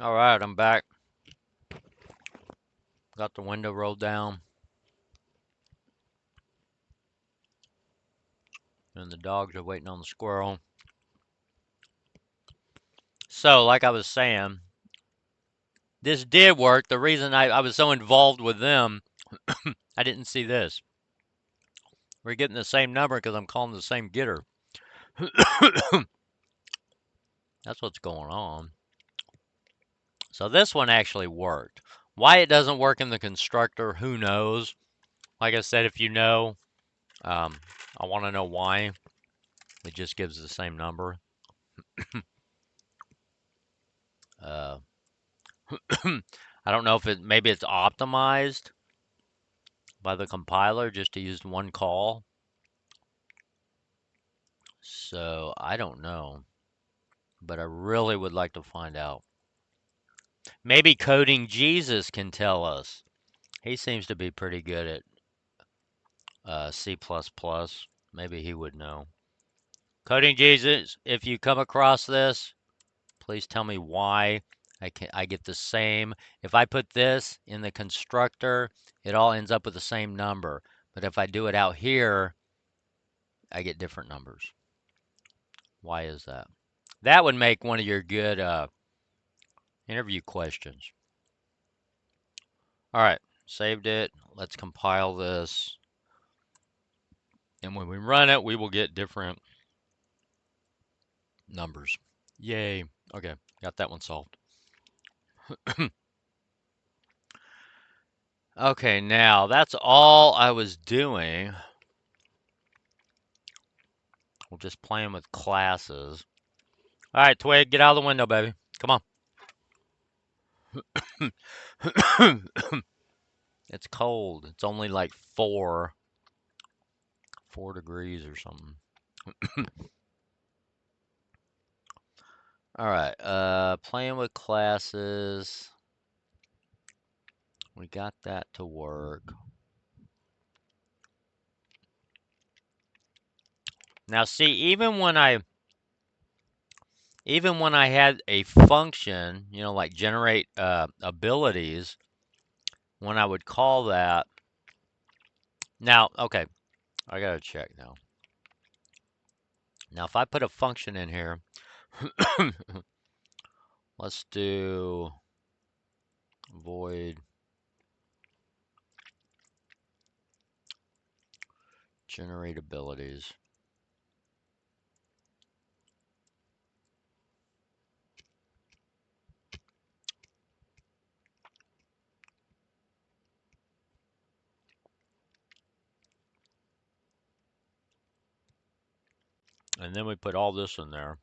All right, I'm back. Got the window rolled down, and the dogs are waiting on the squirrel. So, like I was saying, this did work. The reason I was so involved with them, I didn't see this. We're getting the same number because I'm calling the same getter. That's what's going on. So this one actually worked. Why it doesn't work in the constructor, who knows? Like I said, if you know, I want to know why. It just gives the same number. Uh, I don't know if maybe it's optimized by the compiler just to use one call. So I don't know, but I really would like to find out. Maybe Coding Jesus can tell us. He seems to be pretty good at C++. Maybe he would know. Coding Jesus, if you come across this, please tell me why I get the same. If I put this in the constructor, it all ends up with the same number. But if I do it out here, I get different numbers. Why is that? That would make one of your good interview questions. All right, saved it. Let's compile this. And when we run it, we will get different numbers. Yay. Okay, got that one solved. Okay, now that's all I was doing. We're just playing with classes. All right, Twig, get out of the window, baby. Come on. It's cold. It's only like 4 degrees or something. All right, playing with classes. We got that to work. Now see, even when I had a function, like generate abilities, when I would call that. Now, okay, I gotta check now. Now, if I put a function in here, let's do void generate abilities. And then we put all this in there.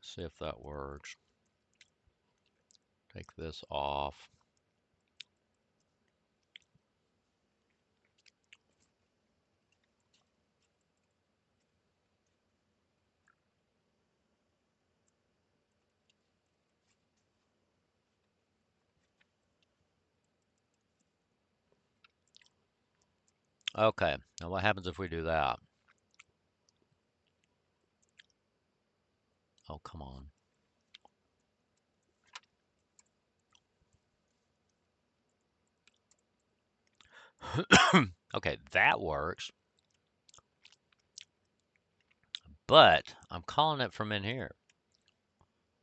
See if that works. Take this off. Okay, now what happens if we do that? Oh, come on. Okay, that works. But I'm calling it from in here.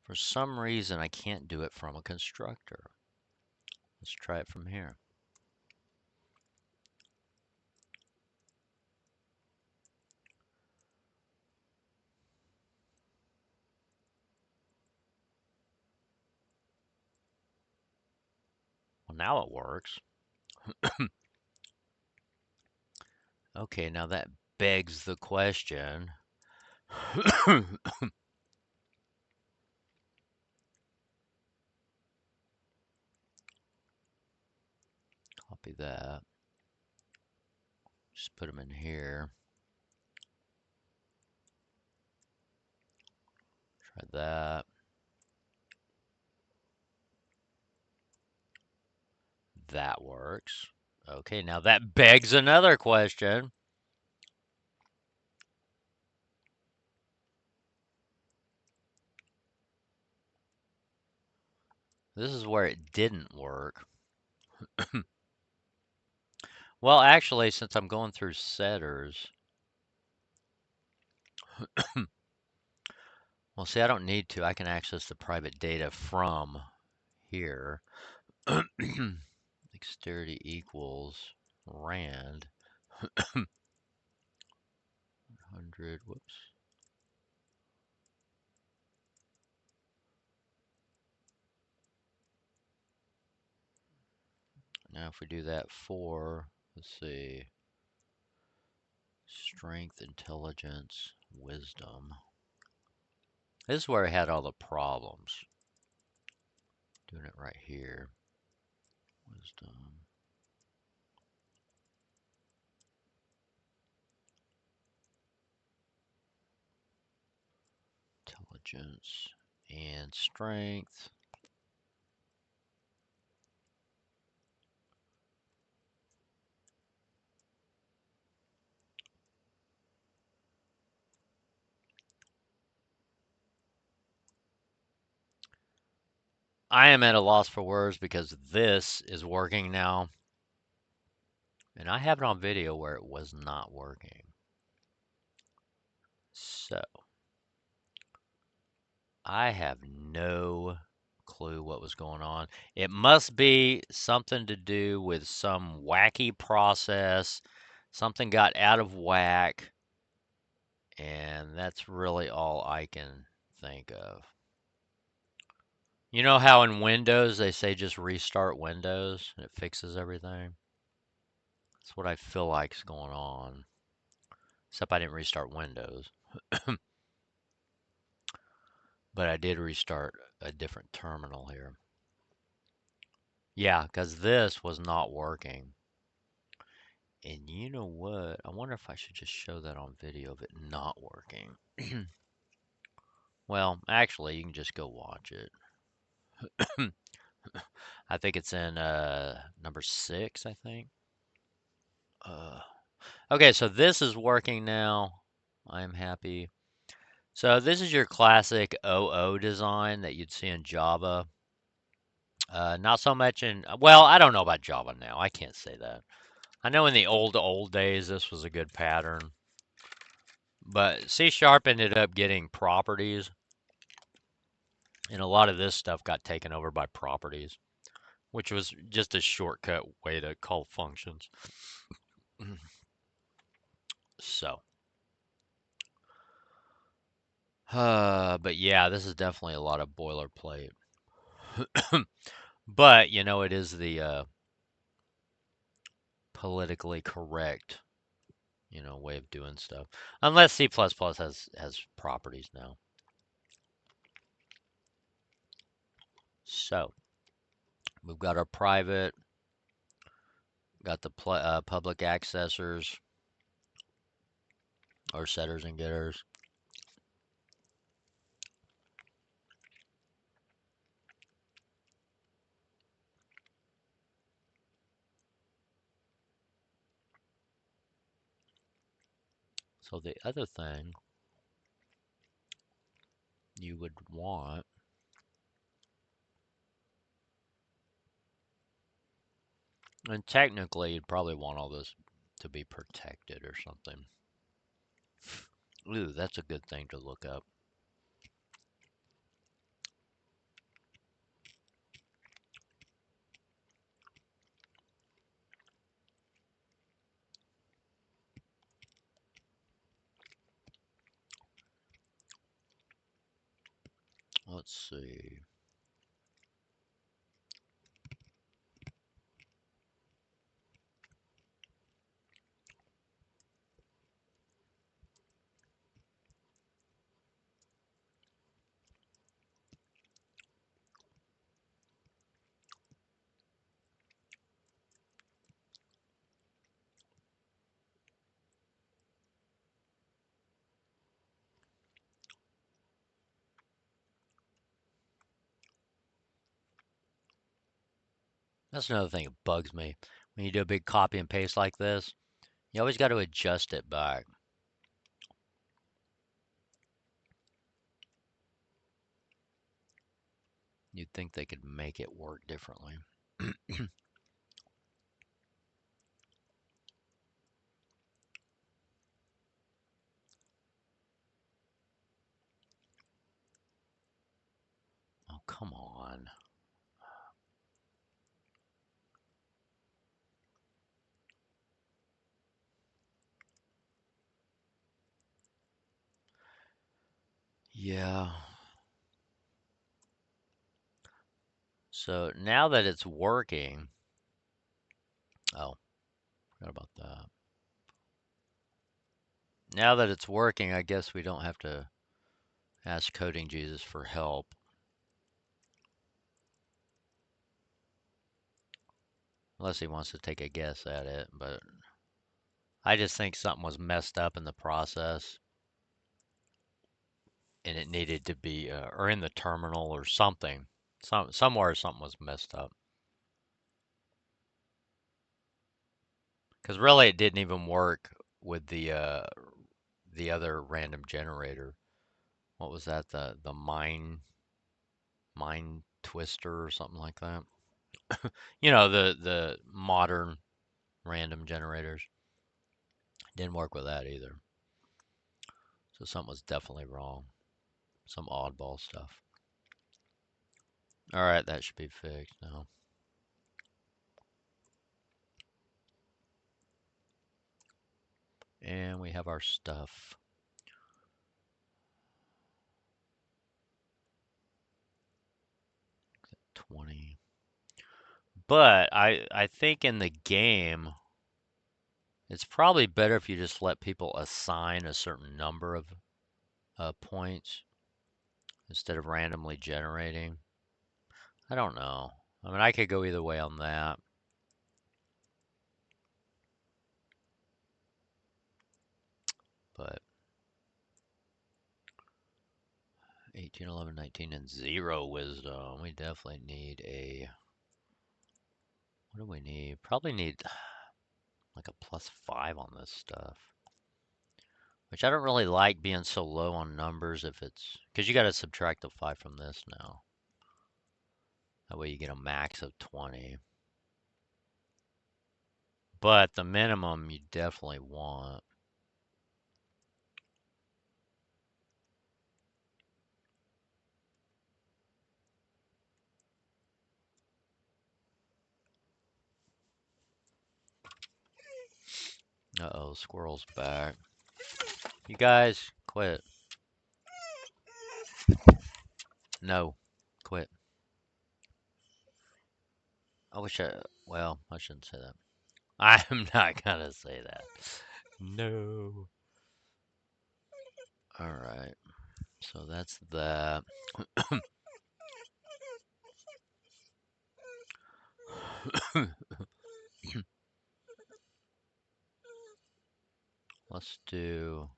For some reason, I can't do it from a constructor. Let's try it from here. Well, now it works. Okay, now that begs the question. Copy that. Just put them in here. Try that. That works. Okay, now that begs another question. This is where it didn't work. Well, actually, since I'm going through setters, well, see, I don't need to. I can access the private data from here. Dexterity equals rand 100. Whoops. Now, if we do that for, let's see, strength, intelligence, wisdom. This is where I had all the problems. Doing it right here. Wisdom, intelligence, and strength. I am at a loss for words because this is working now, and I have it on video where it was not working. So, I have no clue what was going on. It must be something to do with some wacky process. Something got out of whack, and that's really all I can think of. You know how in Windows they say just restart Windows and it fixes everything? That's what I feel like is going on. Except I didn't restart Windows, but I did restart a different terminal here. Yeah, because this was not working. And you know what? I wonder if I should just show that on video of it not working. Well, actually, you can just go watch it. I think it's in number 6, I think. Uh, okay, so this is working now. I'm happy. So this is your classic OO design that you'd see in Java. Not so much in, well, I don't know about Java now. I can't say that. I know in the old days this was a good pattern, but C Sharp ended up getting properties, and a lot of this stuff got taken over by properties, which was just a shortcut way to call functions. So, but yeah, this is definitely a lot of boilerplate. But, you know, it is the politically correct, you know, way of doing stuff. Unless C++ has properties now. So, we've got our private, got the public accessors, or setters and getters. So the other thing you would want, and technically you'd probably want all this to be protected or something. Ooh, that's a good thing to look up. Let's see. That's another thing that bugs me. When you do a big copy and paste like this, you always got to adjust it back. You'd think they could make it work differently. Oh, come on. Yeah. So now that it's working, oh, forgot about that. Now that it's working, I guess we don't have to ask Coding Jesus for help. Unless he wants to take a guess at it, but I just think something was messed up in the process and it needed to be, or in the terminal or something. Somewhere something was messed up. Because really it didn't even work with the other random generator. What was that? The mine twister or something like that. You know, the modern random generators. Didn't work with that either. So something was definitely wrong. Some oddball stuff. All right, that should be fixed now. And we have our stuff. 20. But I think in the game, it's probably better if you just let people assign a certain number of points instead of randomly generating. I don't know. I mean, I could go either way on that. But 18, 11, 19, and 0 wisdom. We definitely need a. What do we need? Probably need like a +5 on this stuff. Which I don't really like being so low on numbers if it's. Because you got to subtract the 5 from this now. That way you get a max of 20. But the minimum you definitely want. Uh-oh, squirrel's back. You guys, quit. No, quit. I wish I. Well, I shouldn't say that. I'm not gonna say that. No. All right. So that's that. Let's do.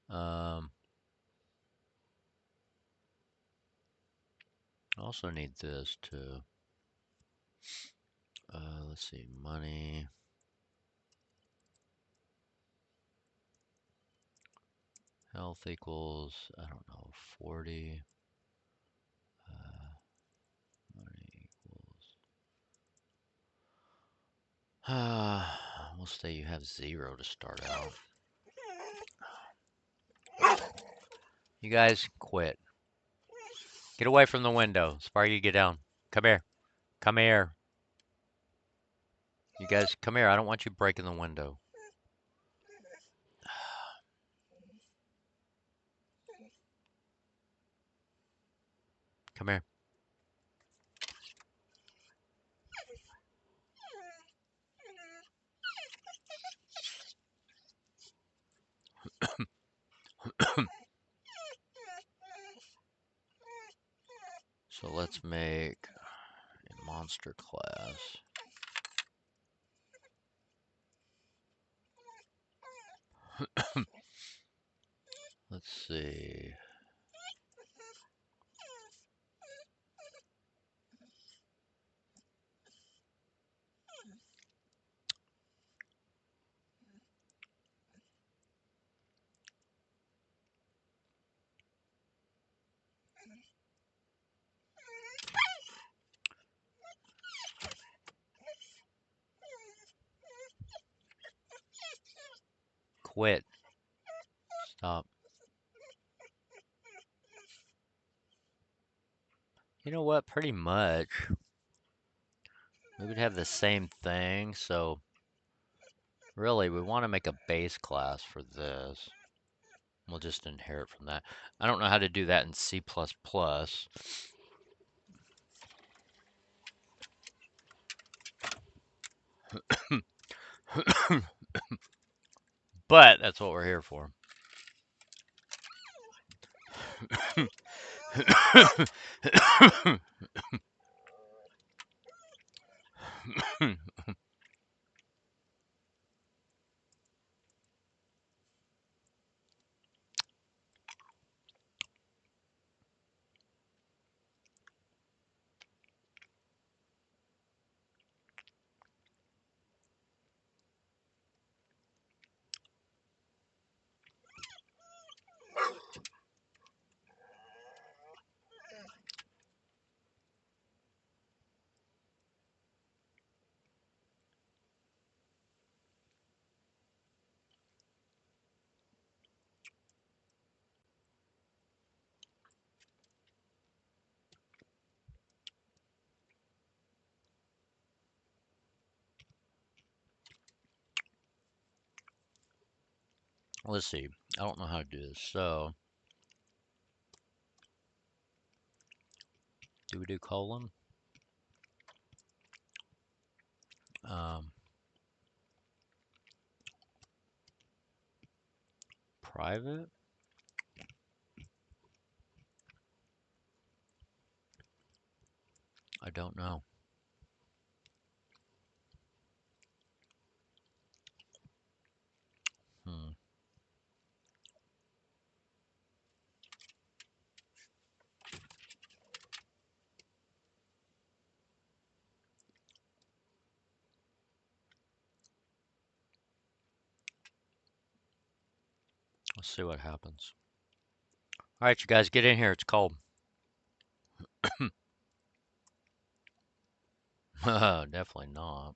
um. I also need this too. Let's see. Money. Health equals. I don't know. 40. Uh, money equals. We'll say you have 0 to start out. You guys quit. Get away from the window. Sparky, get down. Come here. Come here. You guys, come here. I don't want you breaking the window. Come here. So let's make a monster class. Let's see. quit. Stop. You know what? Pretty much. We would have the same thing, so really we want to make a base class for this. We'll just inherit from that. I don't know how to do that in C++. But that's what we're here for. Let's see. I don't know how to do this. So, do we do colon? Private? I don't know. Hmm. Let's see what happens. All right, you guys, get in here. It's cold. Definitely not.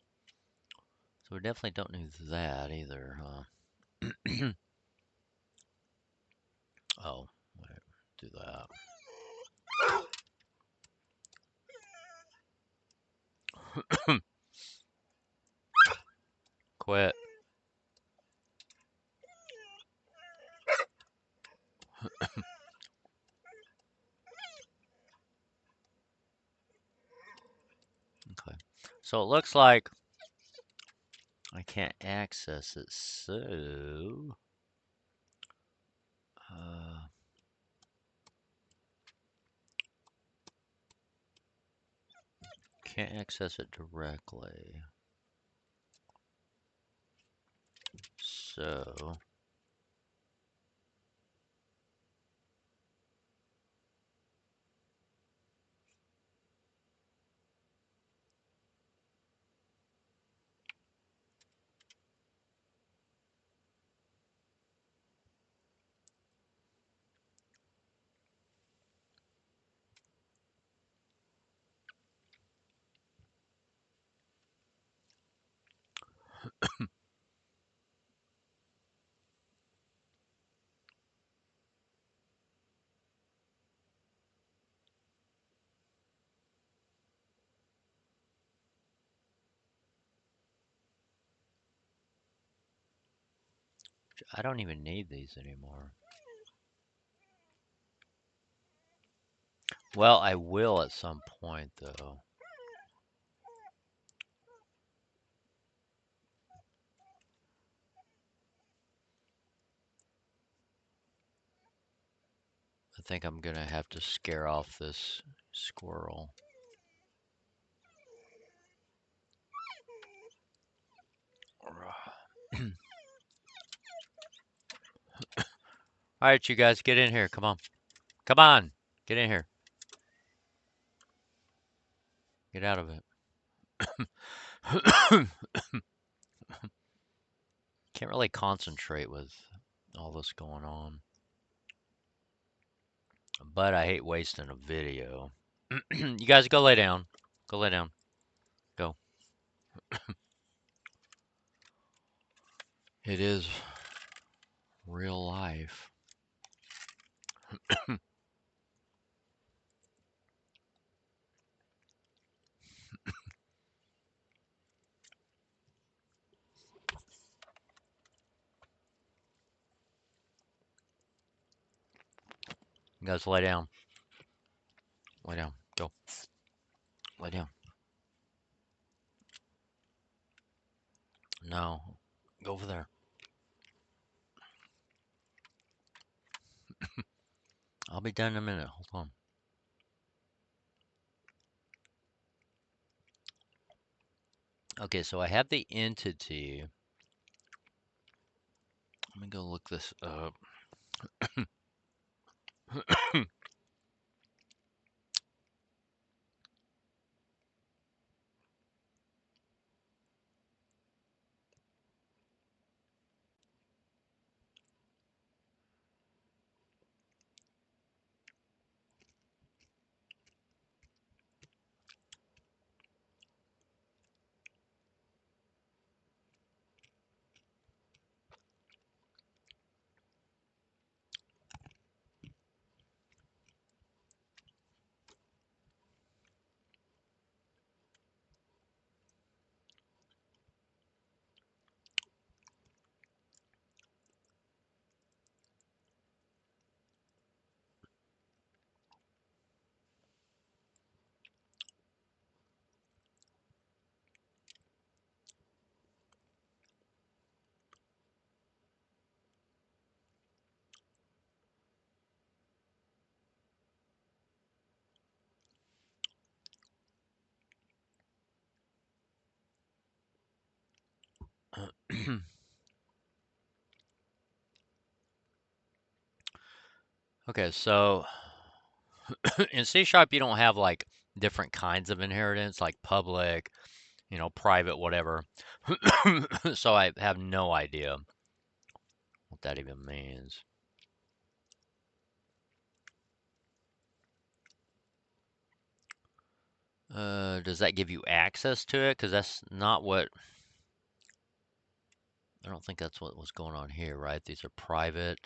So we definitely don't need that either, huh? Oh, wait, do that. Quit. Okay. So it looks like I can't access it, so can't access it directly. So I don't even need these anymore. Well, I will at some point, though. I think I'm gonna have to scare off this squirrel. All right, you guys, get in here. Come on. Come on. Get in here. Get out of it. Can't really concentrate with all this going on. But I hate wasting a video. You guys go lay down. Go lay down. Go. It is Real life. You guys lay down. Lay down. Go. Lay down. No. Go over there. I'll be done in a minute. Hold on. Okay, so I have the entity. Let me go look this up. Okay, so in C sharp, you don't have like different kinds of inheritance, like public, private, whatever. So I have no idea what that even means. Does that give you access to it? Because that's not what, I don't think that's what was going on here, right? These are private.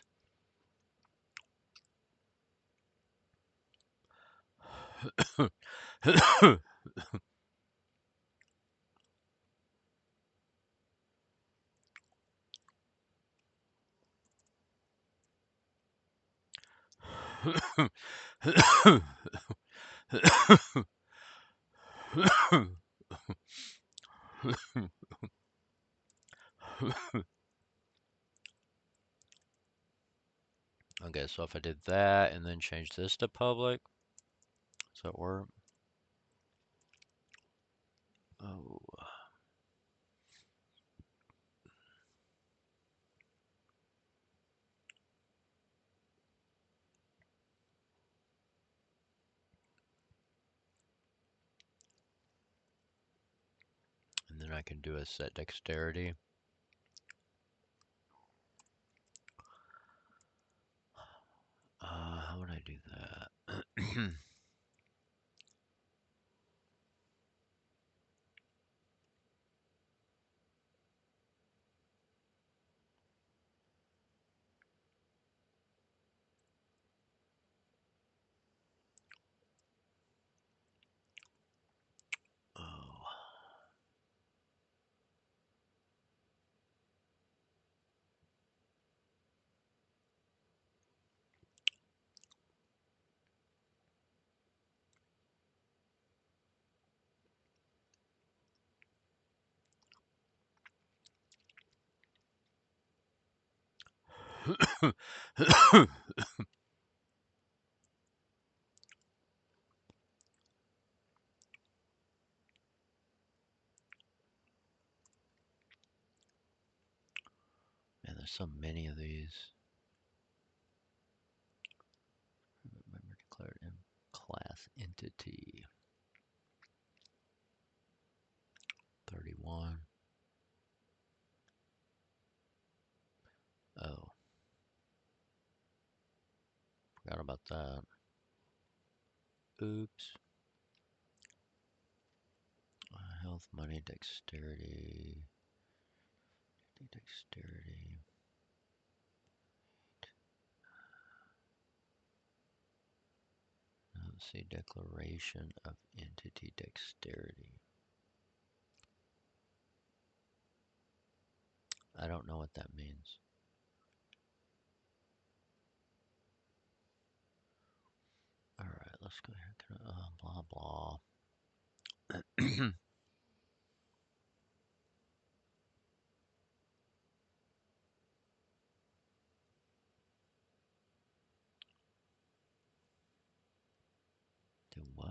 Okay, so if I did that and then change this to public, does that work? Oh, and then I can do a set dexterity. How would I do that? Oh. Man, there's so many of these. Member declared in class entity. 31. Oh, forgot about that. Oops. Health, money, dexterity. Dexterity. Let's see, declaration of entity dexterity. I don't know what that means. All right, let's go here. Blah, blah. Do what?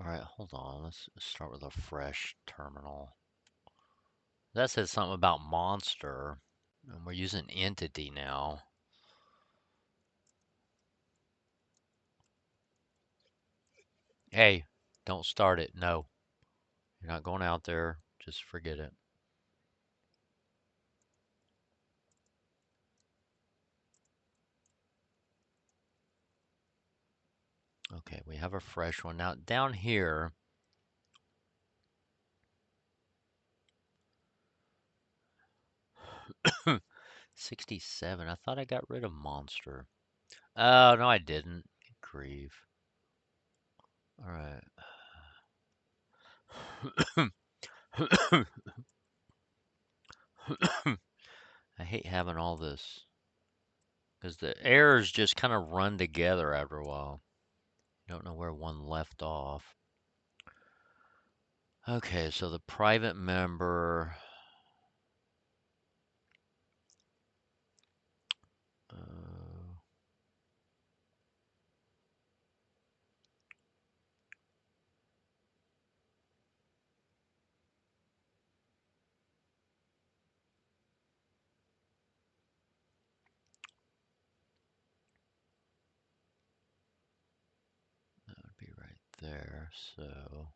All right, hold on. Let's start with a fresh terminal. That says something about monster, and we're using entity now. Hey, don't start it. No, you're not going out there. Just forget it. Okay, we have a fresh one. Now, down here, 67. I thought I got rid of monster. Oh, no, I didn't. Good grief. All right. I hate having all this because the errors just kind of run together after a while. You don't know where one left off. Okay, so the private member. Uh, that would be right there. So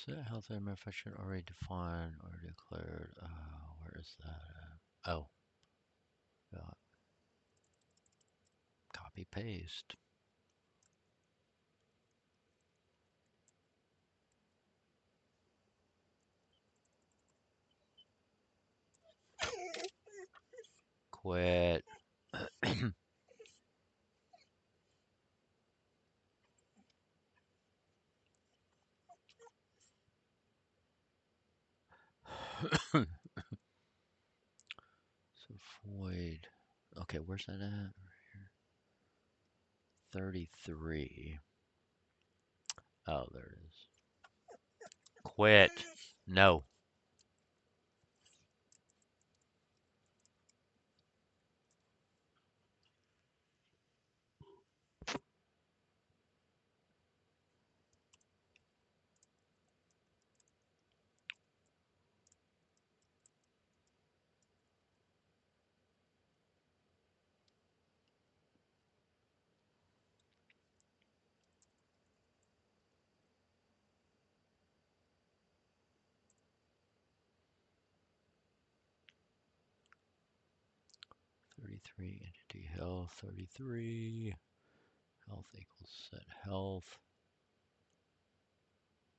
set health and manufacturer already defined or declared. Where is that at? Oh, yeah. Copy paste. Quit. So void. Okay, where's that at? 33. Oh, there it is. Quit. No. Thirty-three entity health. 33 health equals set health.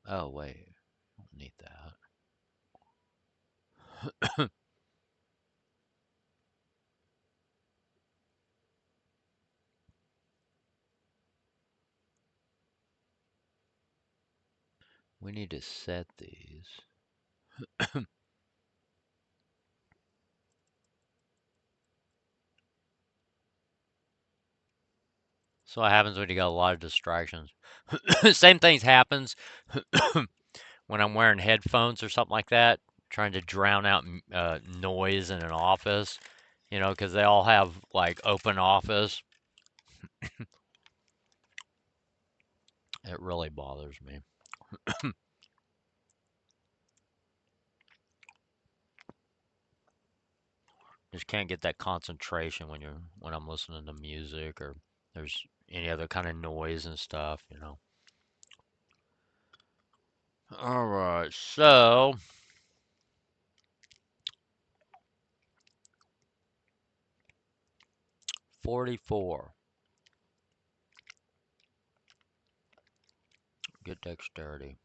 Oh wait, don't need that. We need to set these. So what happens when you got a lot of distractions? Same things happens when I'm wearing headphones or something like that, trying to drown out noise in an office, because they all have like open office. It really bothers me. Just can't get that concentration when I'm listening to music or there's any other kind of noise and stuff. All right, so 44. Get dexterity.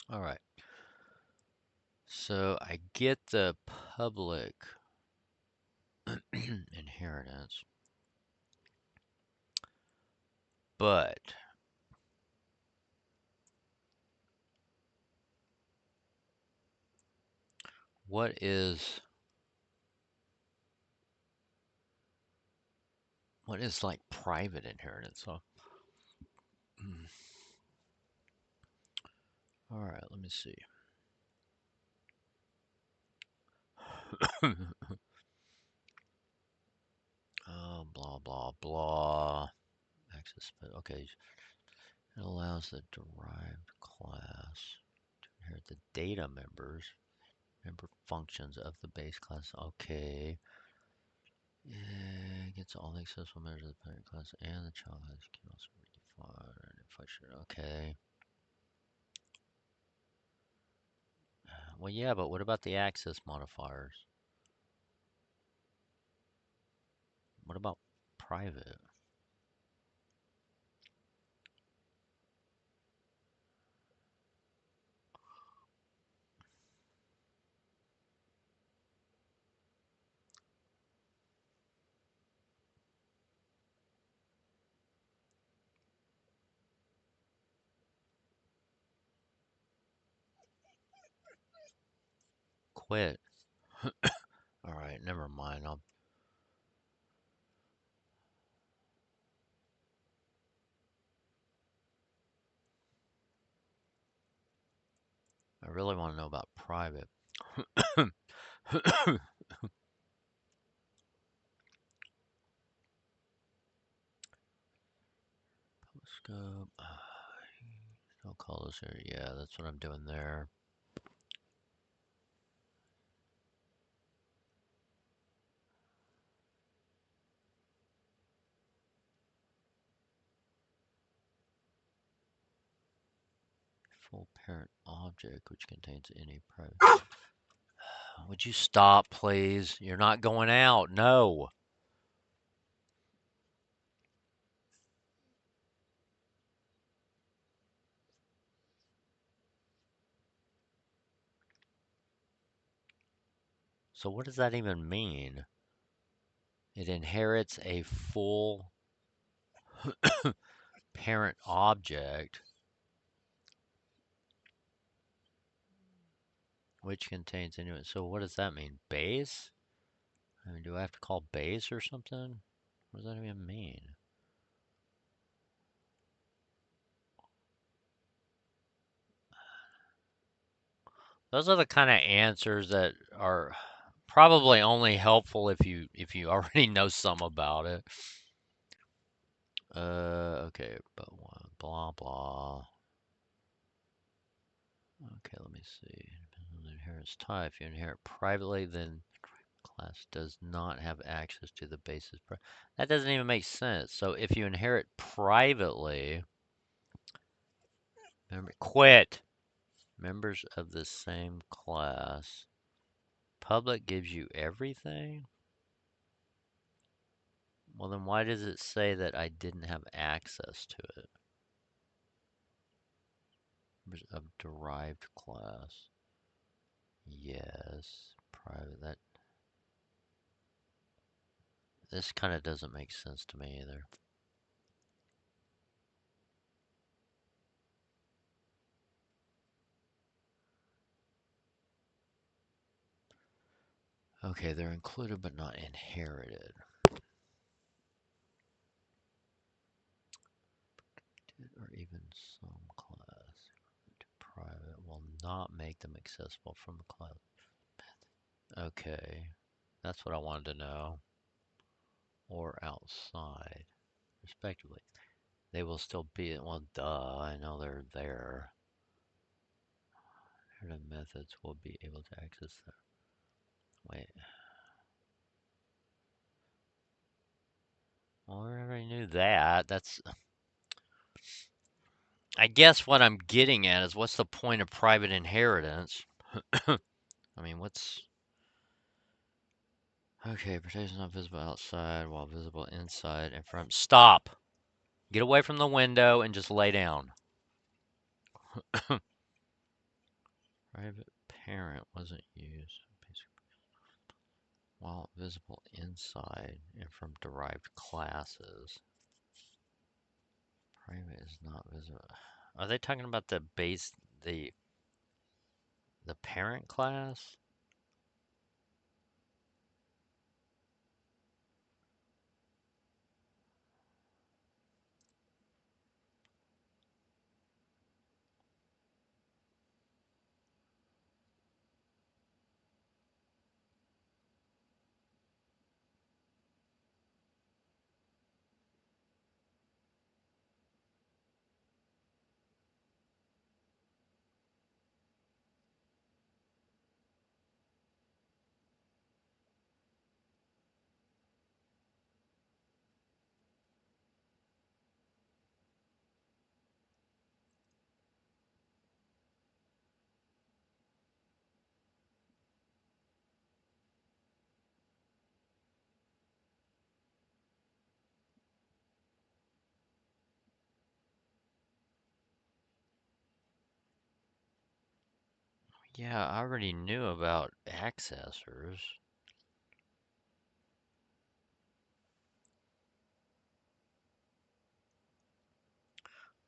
All right. So I get the public inheritance, but what is like private inheritance? So, all right, let me see. Blah blah blah. Access, but okay. It allows the derived class to inherit the data member functions of the base class. Okay. Yeah, gets all the accessible measures of the parent class and the child class can also be defined in function. Okay. Well, yeah, but what about the access modifiers? What about private? Quit. right, never mind. I really want to know about private. Scope. Don't call this area. Yeah, that's what I'm doing there. Full parent object which contains any private. Would you stop, please? You're not going out. No. So what does that even mean? It inherits a full parent object which contains any. So what does that mean? Base? I mean, do I have to call base or something? What does that even mean? Those are the kind of answers that are probably only helpful if you already know some about it. Okay, but one, blah blah. Okay, let me see. Inheritance type. If you inherit privately, then class does not have access to the basis. That doesn't even make sense. So if you inherit privately, quit. Members of the same class. Public gives you everything? Well, then why does it say that I didn't have access to it? Members of derived class. Yes. Private. This kind of doesn't make sense to me either. Okay, they're included but not inherited. Or even some class. Private will not make them accessible from the class. Okay, that's what I wanted to know. Or outside, respectively. They will still be, well, duh, I know they're there. Inherited methods will be able to access them. Wait. Well, I already knew that. I guess what I'm getting at is what's the point of private inheritance? I mean, okay, protection not visible outside while visible inside and from. Stop! Get away from the window and just lay down. Private parent wasn't used while visible inside and from derived classes. Private is not visible. Are they talking about the the parent class? Yeah, I already knew about accessors.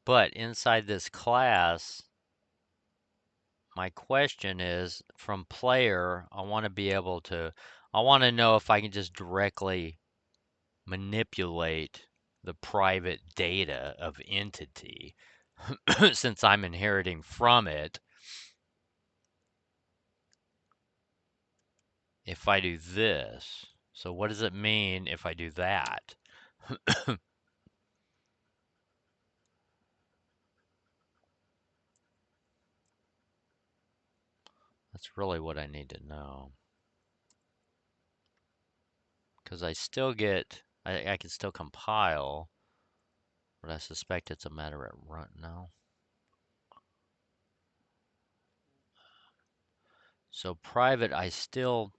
But inside this class, my question is from player, I want to be able to, I want to know if I can just directly manipulate the private data of entity since I'm inheriting from it. If I do this, so what does it mean if I do that? That's really what I need to know. Because I still get, I can still compile, but I suspect it's a matter at run now. So private, I'm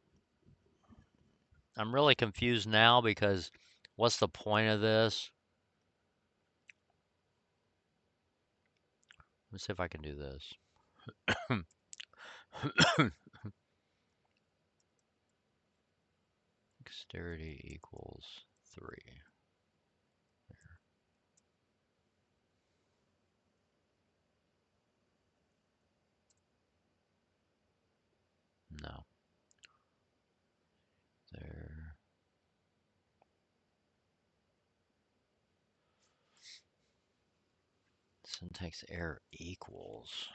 really confused now because what's the point of this? Let's see if I can do this. Dexterity equals 3. No. There. Syntax error equals.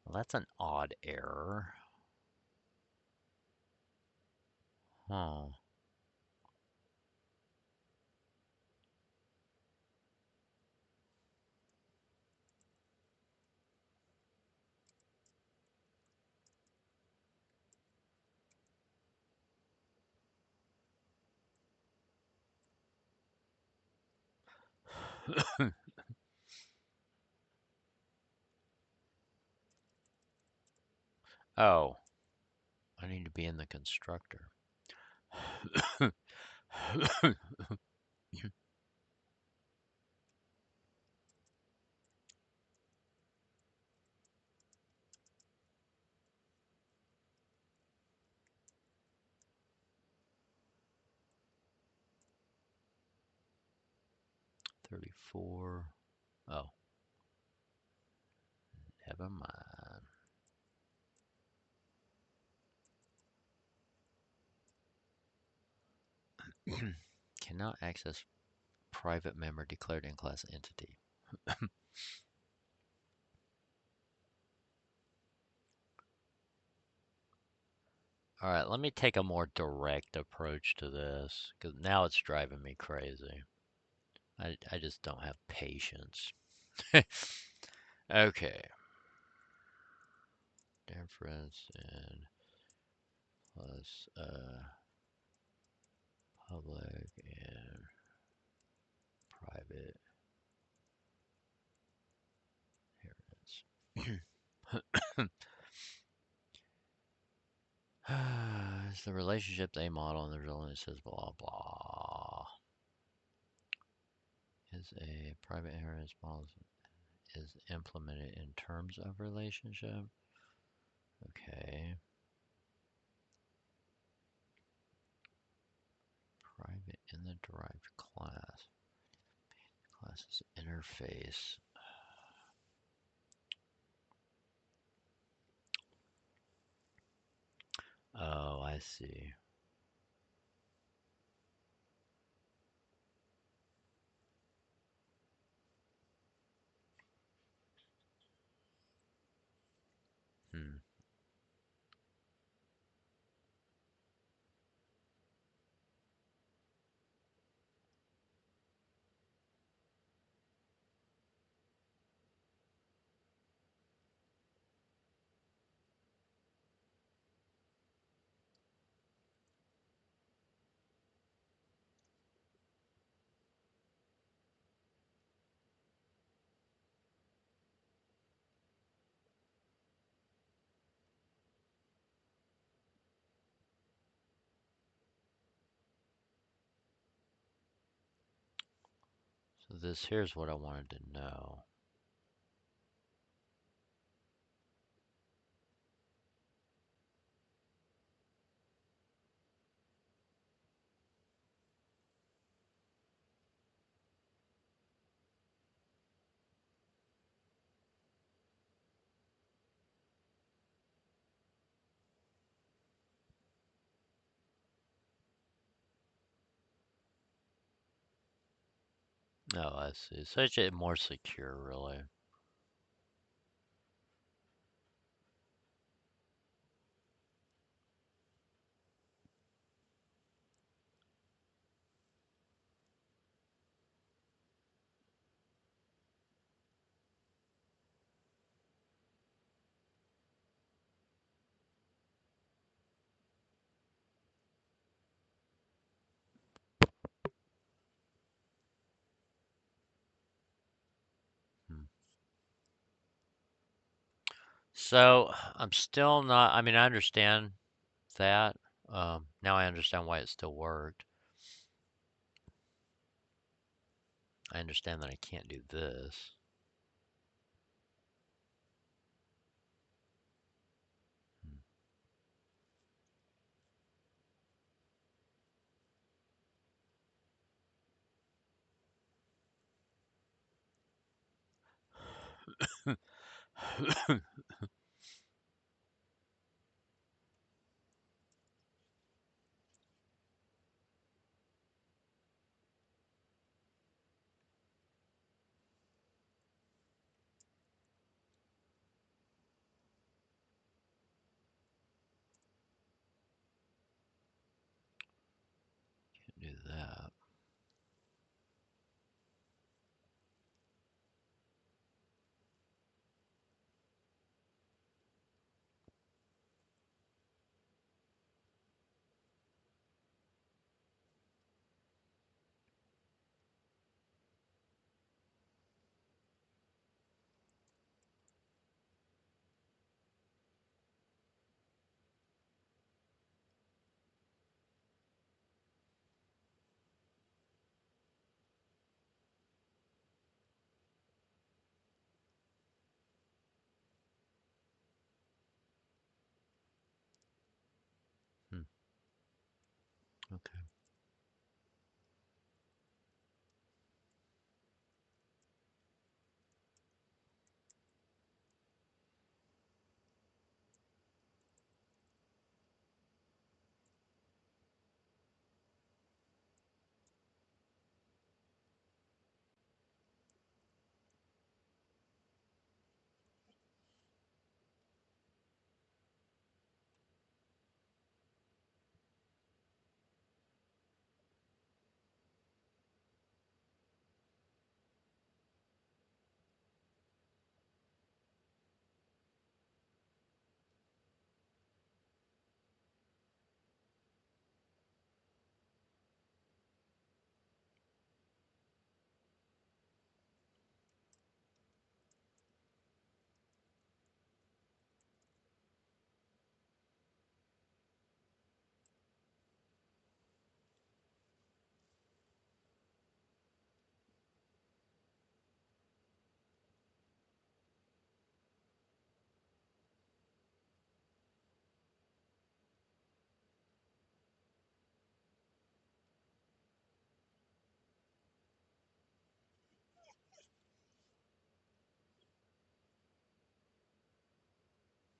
Well, that's an odd error. Huh. Oh, I need to be in the constructor. 34. Oh, never mind. Cannot access private memory declared in class entity. All right, let me take a more direct approach to this because now it's driving me crazy. I just don't have patience. Okay. Difference in plus public and private inheritance. It's the relationships A model and the result it says blah blah. Is a private inheritance model is implemented in terms of relationship. Okay. Private in the derived class. Classes interface. Oh, I see. Hmm. So this here's what I wanted to know. Oh, I see. So it's more secure, really. Hmm. So I'm still not, I mean, I understand that. Now I understand why it still worked. I understand that I can't do this. Hmm. Do that. Hmm. Okay.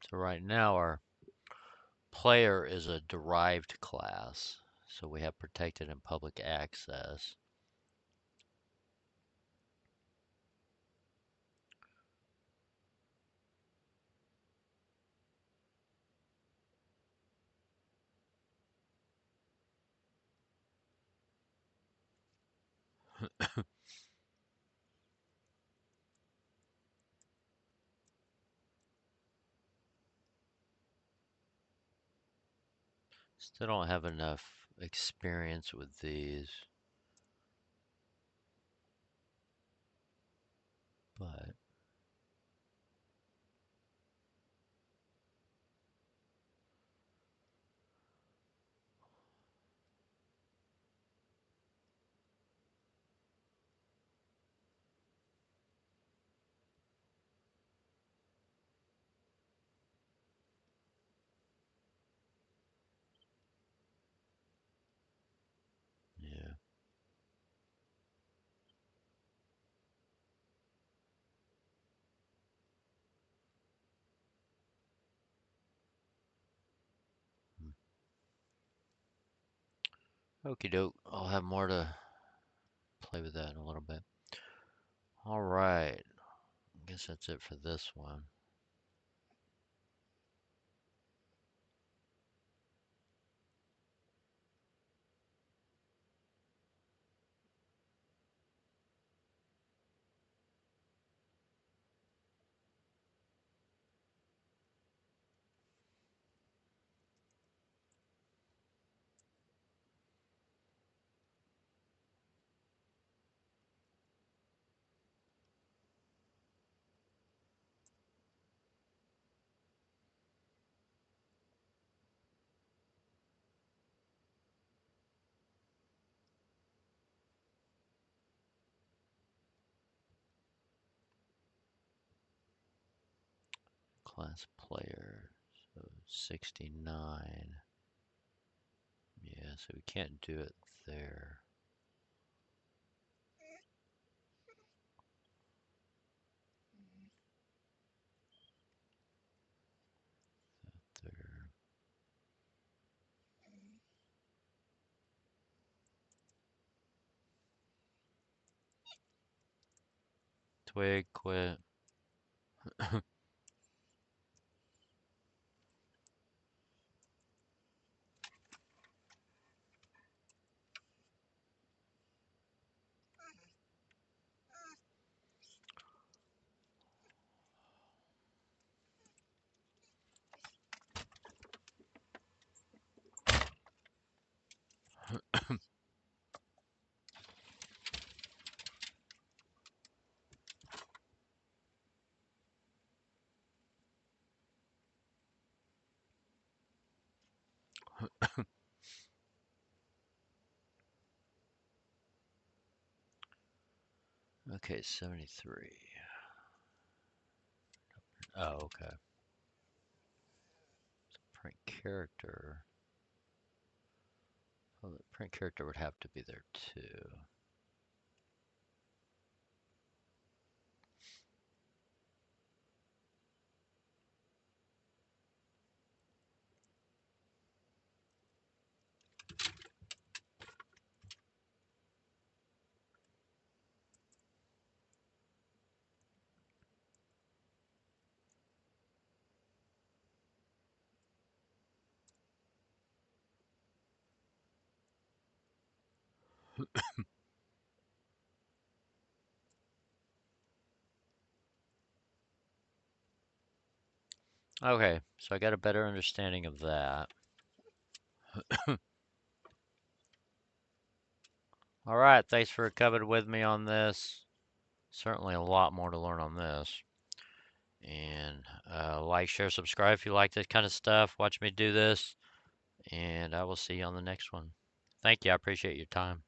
So right now our player is a derived class. So we have protected and public access. Still don't have enough experience with these, but yeah. Okie doke. I'll have more to play with that in a little bit. All right. I guess that's it for this one. Class player. So 69. Yeah, so we can't do it there. There. Twig, quit. Okay, 73. Oh, okay. Print character. Well, the print character would have to be there too. Okay, so I got a better understanding of that. All right, thanks for coming with me on this. Certainly a lot more to learn on this. And like, share, subscribe if you like this kind of stuff. Watch me do this. And I will see you on the next one. Thank you. I appreciate your time.